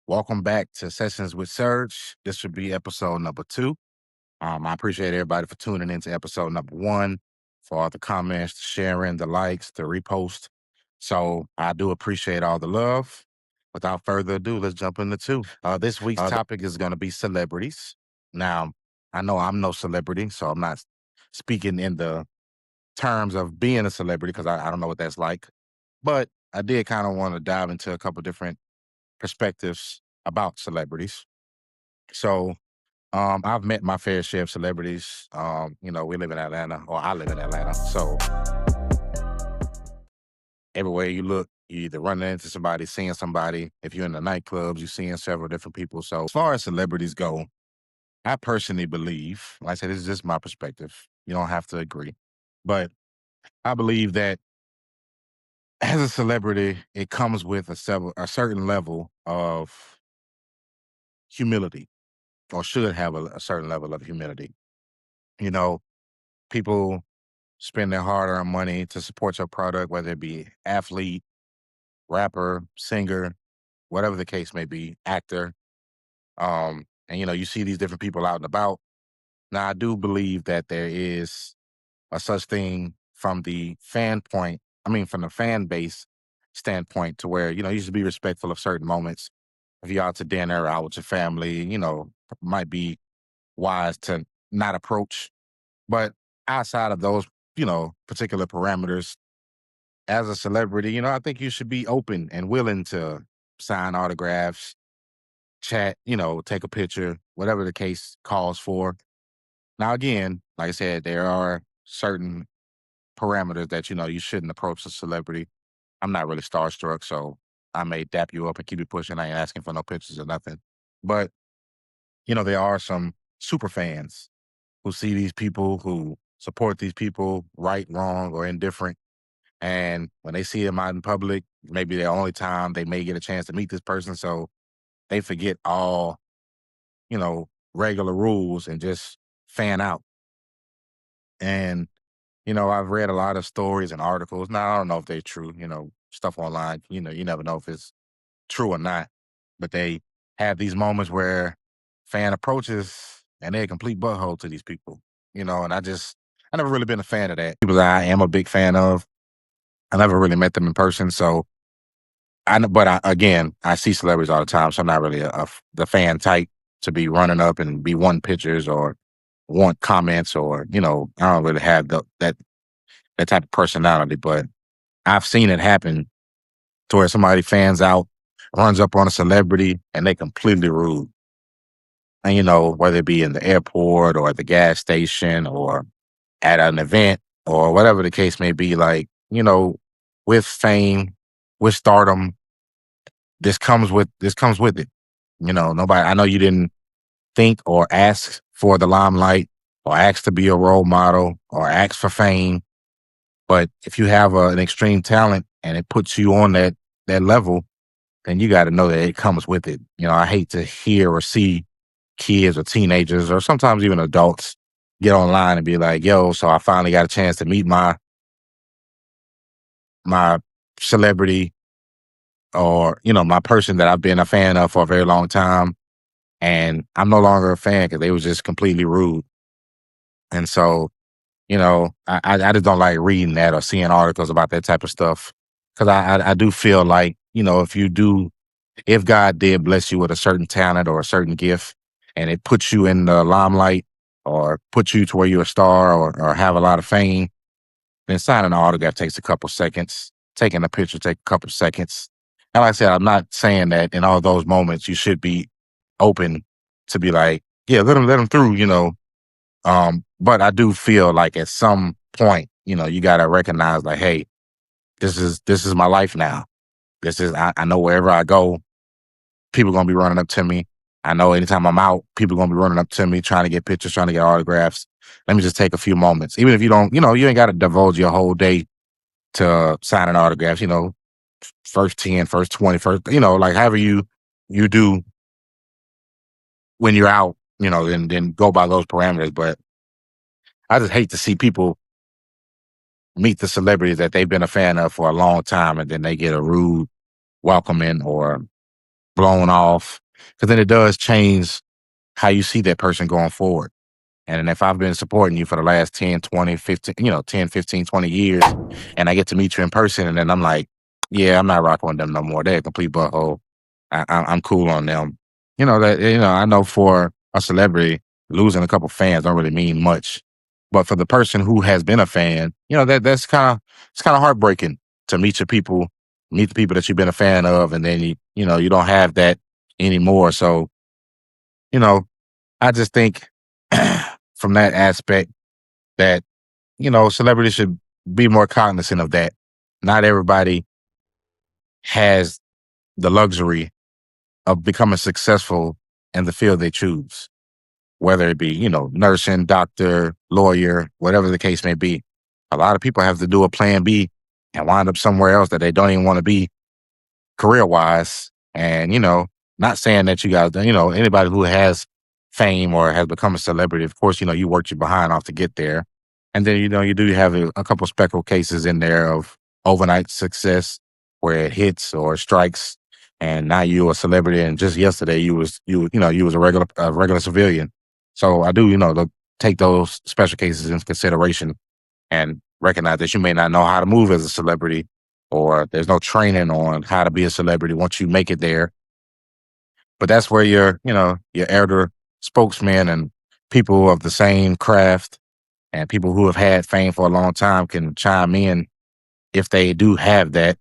Welcome back to Sessions with Serge. This should be episode number 2. I appreciate everybody for tuning into episode number 1, for all the comments, the sharing, the likes, the repost. So I do appreciate all the love. Without further ado, let's jump into 2. This week's topic is going to be celebrities. Now, I know I'm no celebrity, so I'm not speaking in the terms of being a celebrity because I don't know what that's like. But I did kind of want to dive into a couple different perspectives about celebrities. So I've met my fair share of celebrities. We live in Atlanta, or I live in Atlanta. So everywhere you look, you either running into somebody, seeing somebody. If you're in the nightclubs, you're seeing several different people. So as far as celebrities go, I personally believe, like I said, this is just my perspective. You don't have to agree. But I believe that as a celebrity, it comes with a certain level of humility, or should have a certain level of humility. You know, people spend their hard-earned money to support your product, whether it be athlete, rapper, singer, whatever the case may be, actor. And you see these different people out and about. Now, I do believe that there is a such thing from the from the fan base standpoint, to where, you should be respectful of certain moments. If you're out to dinner, out with your family, might be wise to not approach. But outside of those, particular parameters, as a celebrity, I think you should be open and willing to sign autographs, chat, take a picture, whatever the case calls for. Now, again, like I said, there are certain parameters that, you shouldn't approach a celebrity. I'm not really starstruck, so I may dap you up and keep it pushing. I ain't asking for no pictures or nothing. But, there are some super fans who see these people, who support these people, right, wrong, or indifferent. And when they see them out in public, maybe the only time they may get a chance to meet this person. So they forget all, regular rules and just fan out. And, I've read a lot of stories and articles. Now, I don't know if they're true, stuff online, you never know if it's true or not. But they have these moments where fan approaches and they're a complete butthole to these people, and I never really been a fan of that. People that I am a big fan of, I never really met them in person. So again, I see celebrities all the time, so I'm not really the fan type to be running up and be wanting pictures or want comments, or I don't really have that type of personality. But I've seen it happen to where somebody fans out, runs up on a celebrity, and they completely rude. And whether it be in the airport or at the gas station or at an event or whatever the case may be, like, with fame, with stardom, this comes with it. Nobody, I know you didn't think or ask for the limelight, or ask to be a role model, or ask for fame. But if you have an extreme talent and it puts you on that level, then you got to know that it comes with it. I hate to hear or see kids or teenagers, or sometimes even adults, get online and be like, "Yo, so I finally got a chance to meet my celebrity, or my person that I've been a fan of for a very long time, and I'm no longer a fan because they was just completely rude." And so, I just don't like reading that or seeing articles about that type of stuff, because I do feel like, if God did bless you with a certain talent or a certain gift, and it puts you in the limelight, or puts you to where you're a star, or have a lot of fame, then signing an autograph takes a couple seconds. Taking a picture take a couple seconds. And like I said, I'm not saying that in all those moments you should be open to be like, yeah, let them through, but I do feel like at some point, you gotta recognize, like, hey, this is my life now. I know wherever I go, people gonna be running up to me. I know anytime I'm out, people gonna be running up to me, trying to get pictures, trying to get autographs. Let me just take a few moments. Even if you don't, you ain't gotta divulge your whole day to signing autographs, first 10, first 20, first, like however you do when you're out, then go by those parameters. But I just hate to see people meet the celebrities that they've been a fan of for a long time, and then they get a rude welcoming, or blown off, because then it does change how you see that person going forward. And if I've been supporting you for the last 10, 20, 15, 10, 15, 20 years, and I get to meet you in person, and then I'm like, yeah, I'm not rocking with them no more. They're a complete butthole. I'm cool on them. I know for a celebrity, losing a couple fans don't really mean much. But for the person who has been a fan, that's kind of heartbreaking to meet the people that you've been a fan of, and then you don't have that anymore. So, you know, I just think from that aspect that, celebrities should be more cognizant of that. Not everybody has the luxury of becoming successful in the field they choose, whether it be, nursing, doctor, lawyer, whatever the case may be. A lot of people have to do a plan B and wind up somewhere else that they don't even want to be career wise. And, not saying that you guys, anybody who has fame or has become a celebrity, of course, you worked your behind off to get there. And then, you do have a couple speckled cases in there of overnight success where it hits or strikes. And now you're a celebrity. And just yesterday you was a regular civilian. So I do, take those special cases into consideration and recognize that you may not know how to move as a celebrity, or there's no training on how to be a celebrity once you make it there. But that's where your elder spokesman and people of the same craft and people who have had fame for a long time can chime in if they do have that,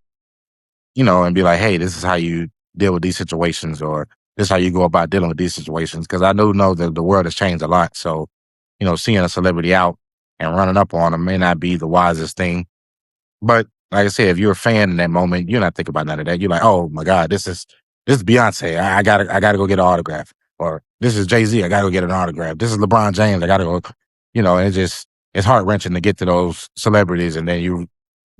and be like, hey, this is how you deal with these situations, or this is how you go about dealing with these situations. Because I do know that the world has changed a lot. So, seeing a celebrity out and running up on them may not be the wisest thing. But like I said, if you're a fan in that moment, you're not thinking about none of that. You're like, oh my God, this is Beyonce. I gotta go get an autograph. Or this is Jay-Z. I gotta go get an autograph. This is LeBron James. I gotta go, it's heart wrenching to get to those celebrities, and then you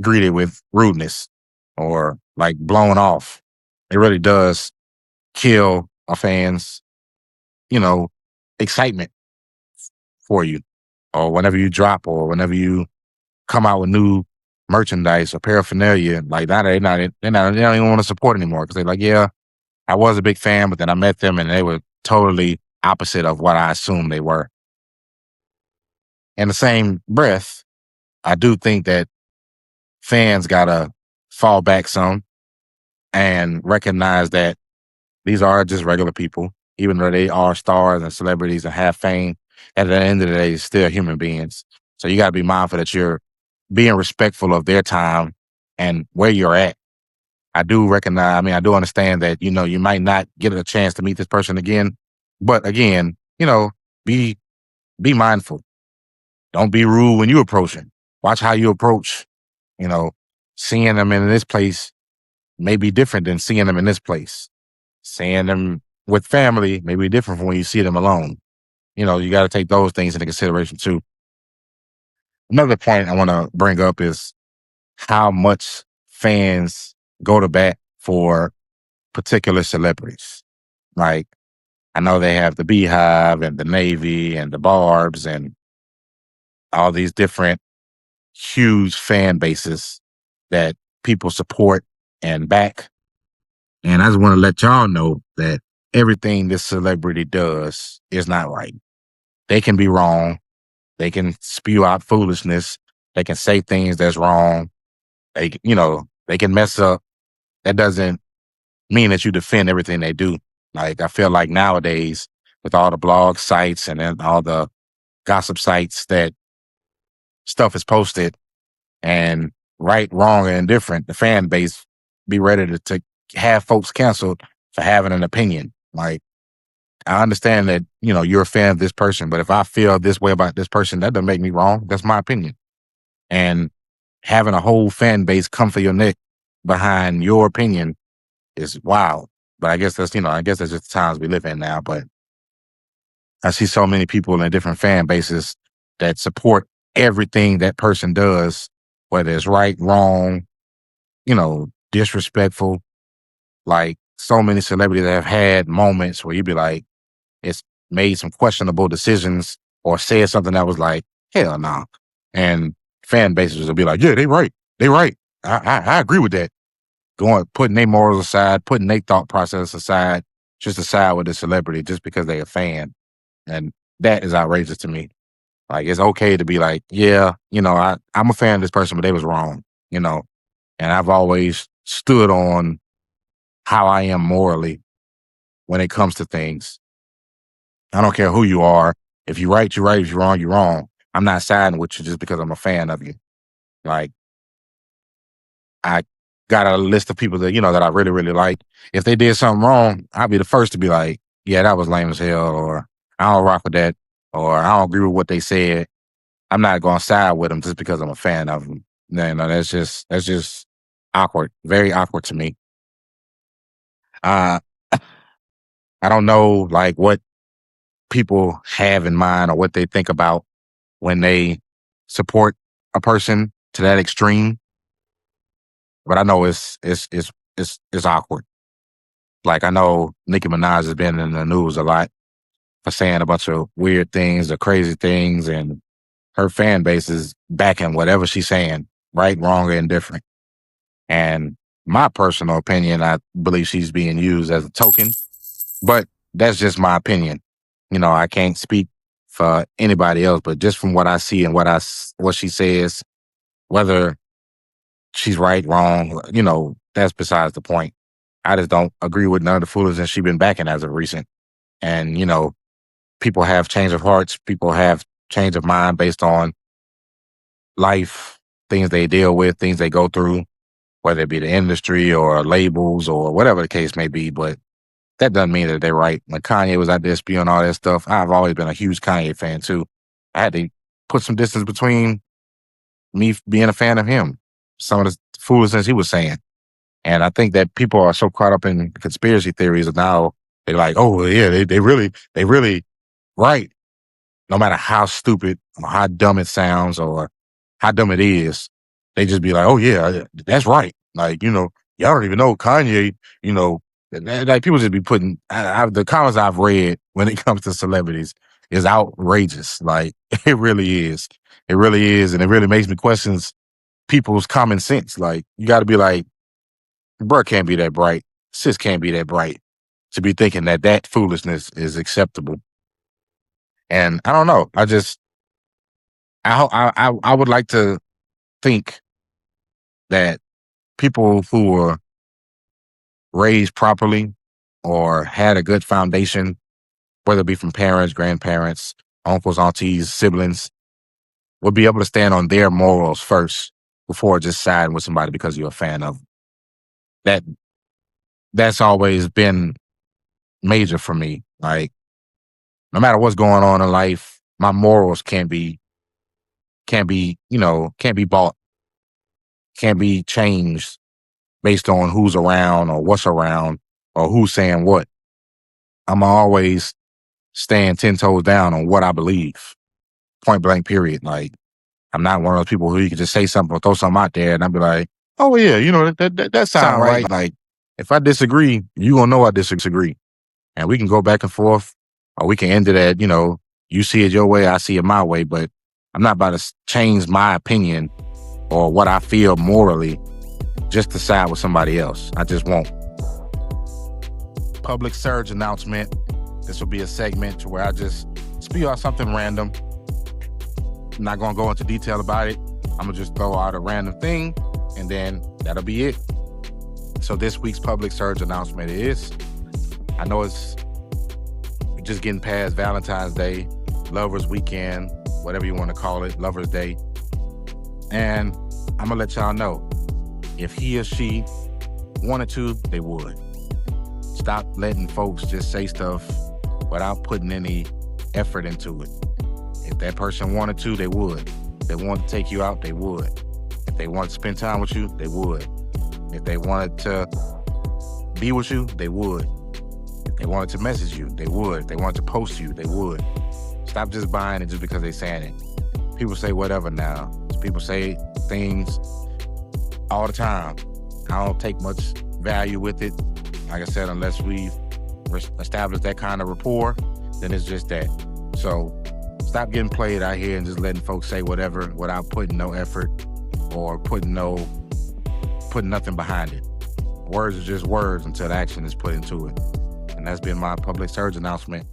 greeted with rudeness or like blown off. It really does kill a fan's, you know, excitement for you. Or whenever you drop, or whenever you come out with new merchandise or paraphernalia, like now they don't even want to support anymore, because they're like, yeah, I was a big fan, but then I met them and they were totally opposite of what I assumed they were. In the same breath, I do think that fans gotta fall back some and recognize that these are just regular people, even though they are stars and celebrities and have fame. At the end of the day, they're still human beings. So you gotta be mindful that you're being respectful of their time and where you're at. I do understand that, you might not get a chance to meet this person again. But again, be be mindful. Don't be rude when you approach them. Watch how you approach, you know, seeing them in this place may be different than seeing them in this place. Seeing them with family may be different from when you see them alone. You got to take those things into consideration too. Another point I want to bring up is how much fans go to bat for particular celebrities. Like, I know they have the Beehive and the Navy and the Barbs and all these different huge fan bases that people support and back. And I just want to let y'all know that everything this celebrity does is not right. They can be wrong. They can spew out foolishness. They can say things that's wrong. They can mess up. That doesn't mean that you defend everything they do. Like, I feel like nowadays, with all the blog sites and then all the gossip sites, that stuff is posted, and right, wrong, and indifferent, the fan base be ready to have folks canceled for having an opinion. Like, I understand that, you're a fan of this person, but if I feel this way about this person, that doesn't make me wrong. That's my opinion. And having a whole fan base come for your neck behind your opinion is wild. But I guess that's just the times we live in now. But I see so many people in different fan bases that support everything that person does, whether it's right, wrong, disrespectful. Like, so many celebrities that have had moments where you'd be like, it's made some questionable decisions or said something that was like, hell no. And fan bases will be like, yeah, they right. They right. I agree with that. putting their morals aside, putting their thought process aside, just to side with the celebrity just because they're a fan. And that is outrageous to me. Like, it's okay to be like, yeah, I'm a fan of this person, but they was wrong, you know. And I've always stood on how I am morally when it comes to things. I don't care who you are. If you're right, you're right. If you're wrong, you're wrong. I'm not siding with you just because I'm a fan of you. Like, I got a list of people that, that I really, really like. If they did something wrong, I'll be the first to be like, yeah, that was lame as hell, or I don't rock with that, or I don't agree with what they said. I'm not going to side with them just because I'm a fan of them. That's just awkward, very awkward to me. Uh, I don't know like what people have in mind or what they think about when they support a person to that extreme, but I know it's awkward. Like, I know Nicki Minaj has been in the news a lot for saying a bunch of weird things or crazy things, and her fan base is backing whatever she's saying, right, wrong, or indifferent. And my personal opinion, I believe she's being used as a token, but that's just my opinion. I can't speak for anybody else, but just from what I see and what she says, whether she's right, wrong, that's besides the point. I just don't agree with none of the foolishness she's been backing as of recent. And, people have change of hearts. People have change of mind based on life, things they deal with, things they go through, whether it be the industry or labels or whatever the case may be. But that doesn't mean that they're right. When Kanye was out there spewing all that stuff, I've always been a huge Kanye fan too. I had to put some distance between me being a fan of him, some of the foolishness he was saying. And I think that people are so caught up in conspiracy theories that now they're like, oh yeah, they really right. No matter how stupid or how dumb it sounds or how dumb it is, they just be like, oh yeah, that's right. Like, y'all don't even know Kanye, like people just be putting, the comments I've read when it comes to celebrities is outrageous. Like, it really is. It really is. And it really makes me question people's common sense. Like, you got to be like, bruh can't be that bright. Sis can't be that bright to be thinking that foolishness is acceptable. And I don't know. I would like to think that people who were raised properly or had a good foundation, whether it be from parents, grandparents, uncles, aunties, siblings, would be able to stand on their morals first before just siding with somebody because you're a fan of them. That's always been major for me. Like, no matter what's going on in life, my morals can't be bought, can't be changed based on who's around or what's around or who's saying what. I'm always stand 10 toes down on what I believe, point blank, period. Like, I'm not one of those people who you can just say something or throw something out there and I'll be like, oh yeah, that sound right. Like, if I disagree, you gonna know I disagree. And we can go back and forth, or we can end it at, you see it your way, I see it my way, but I'm not about to change my opinion or what I feel morally just to side with somebody else. I just won't. Public surge announcement. This will be a segment to where I just spew out something random. I'm not going to go into detail about it. I'm going to just throw out a random thing, and then that'll be it. So this week's public surge announcement is, I know it's just getting past Valentine's Day, Lover's Weekend, whatever you want to call it, Lover's Day. And I'm going to let y'all know, if he or she wanted to, they would. Stop letting folks just say stuff without putting any effort into it. If that person wanted to, they would. If they wanted to take you out, they would. If they wanted to spend time with you, they would. If they wanted to be with you, they would. If they wanted to message you, they would. If they wanted to post you, they would. Stop just buying it just because they're saying it. People say whatever now. People say things all the time. I don't take much value with it. Like I said, unless we've established that kind of rapport, then it's just that. So stop getting played out here and just letting folks say whatever without putting no effort or putting nothing behind it. words are just words until action is put into it. And that's been my public service announcement.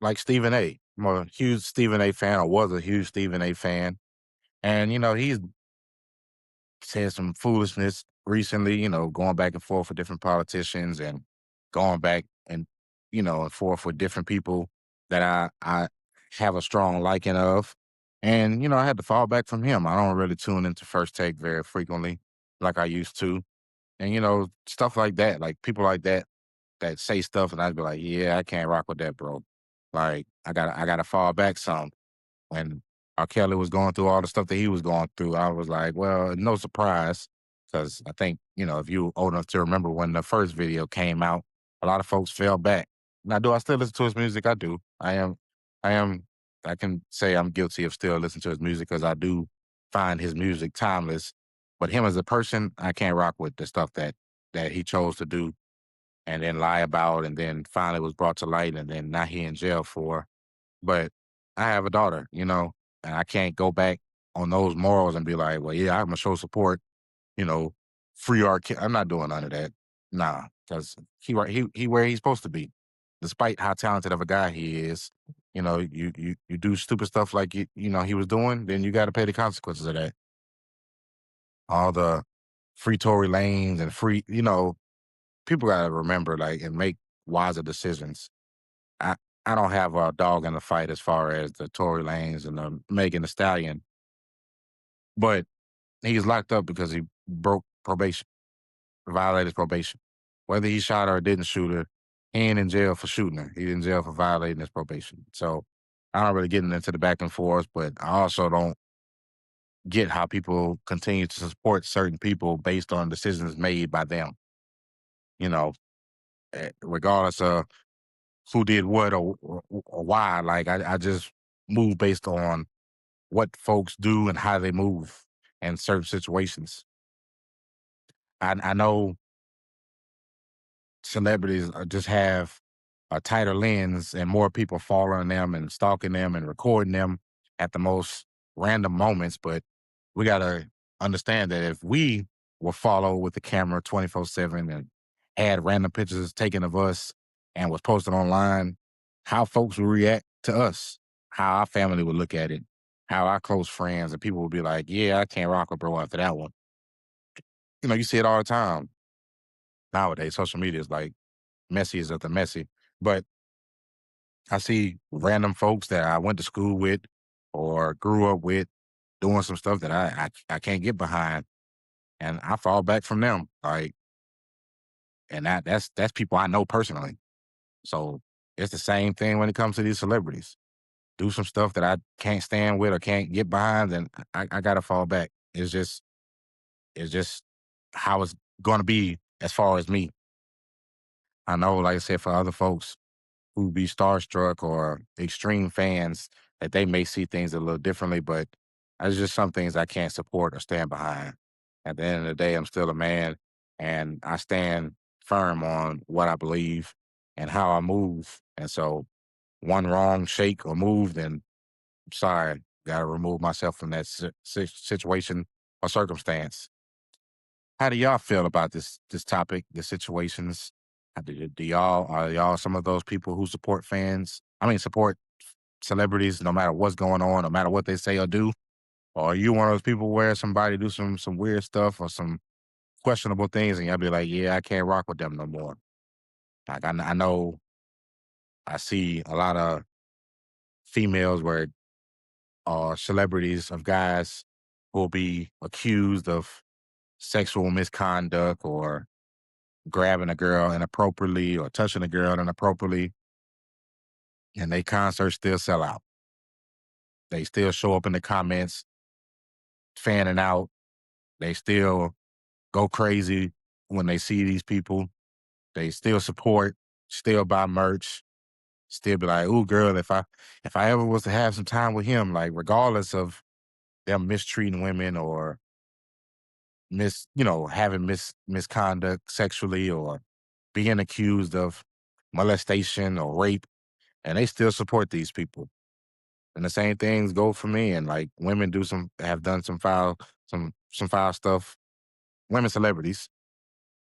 Like Stephen A. I'm a huge Stephen A fan. I was a huge Stephen A fan. And, he's said some foolishness recently, going back and forth with different politicians and going back and forth with different people that I have a strong liking of. And, I had to fall back from him. I don't really tune into First Take very frequently like I used to. And, stuff like that, like people like that say stuff and I'd be like, yeah, I can't rock with that, bro. Like I gotta fall back some. When R. Kelly was going through all the stuff that he was going through, I was like, well, no surprise. Cause I think, if you old enough to remember when the first video came out, a lot of folks fell back. Now, do I still listen to his music? I do. I am, I can say I'm guilty of still listening to his music because I do find his music timeless. But him as a person, I can't rock with the stuff that he chose to do and then lie about and then finally was brought to light and then now he in jail for. But I have a daughter, and I can't go back on those morals and be like, well, yeah, I'm gonna show support, you know, free our kid. I'm not doing none of that. Nah, because he where he's supposed to be. Despite how talented of a guy he is, you do stupid stuff like he was doing, then you gotta pay the consequences of that. All the free Tory lanes and free, people gotta remember like and make wiser decisions. I I don't have a dog in the fight as far as the Tory Lanez and the Megan Thee Stallion, but he's locked up because he broke probation, violated probation. Whether he shot her or didn't shoot her, he ain't in jail for shooting her. He's in jail for violating his probation. So I don't really get into the back and forth, but I also don't get how people continue to support certain people based on decisions made by them. You know, regardless of who did what or why. Like I just move based on what folks do and how they move in certain situations. I know celebrities just have a tighter lens and more people following them and stalking them and recording them at the most random moments. But we gotta understand that if we were followed with the camera 24/7 and had random pictures taken of us and was posted online, how folks would react to us, how our family would look at it, how our close friends and people would be like, "Yeah, I can't rock with bro after that one." You see it all the time nowadays. Social media is like messy as the messy. But I see random folks that I went to school with or grew up with doing some stuff that I can't get behind, and I fall back from them. Like, and that's people I know personally. So it's the same thing when it comes to these celebrities. Do some stuff that I can't stand with or can't get behind, then I gotta fall back. It's just how it's gonna be as far as me. I know, like I said, for other folks, who be starstruck or extreme fans that they may see things a little differently, but there's just some things I can't support or stand behind. At the end of the day, I'm still a man and I stand firm on what I believe and how I move. And so one wrong shake or move, then sorry, got to remove myself from that situation or circumstance. How do y'all feel about this topic, the situations? Do y'all are y'all some of those people who support fans? I mean, support celebrities no matter what's going on, no matter what they say or do? Or are you one of those people where somebody do some weird stuff or some questionable things and y'all be like, yeah, I can't rock with them no more? Like I know I see a lot of females where celebrities of guys will be accused of sexual misconduct or grabbing a girl inappropriately or touching a girl inappropriately, and they concerts still sell out. They still show up in the comments, fanning out. They still go crazy when they see these people. They still support, still buy merch, still be like, "Ooh, girl, if I ever was to have some time with him, like regardless of them mistreating women or having misconduct sexually or being accused of molestation or rape, and they still support these people." And the same things go for me. And like women have done some foul stuff, women celebrities,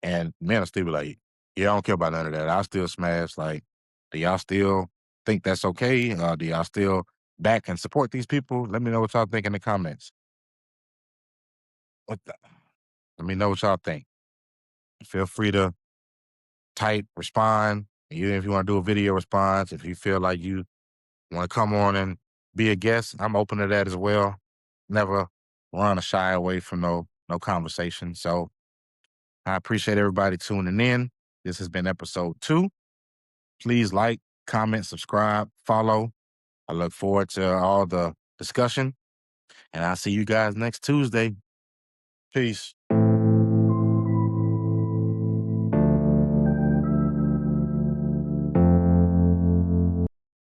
And men will still be like, yeah, I don't care about none of that. I'll still smash. Like, do y'all still think that's okay? Do y'all still back and support these people? Let me know what y'all think in the comments. What the? Let me know what y'all think. Feel free to type, respond. Even if you want to do a video response, if you feel like you want to come on and be a guest, I'm open to that as well. Never run or shy away from no conversation. So I appreciate everybody tuning in. This has been episode 2. Please like, comment, subscribe, follow. I look forward to all the discussion, and I'll see you guys next Tuesday. Peace.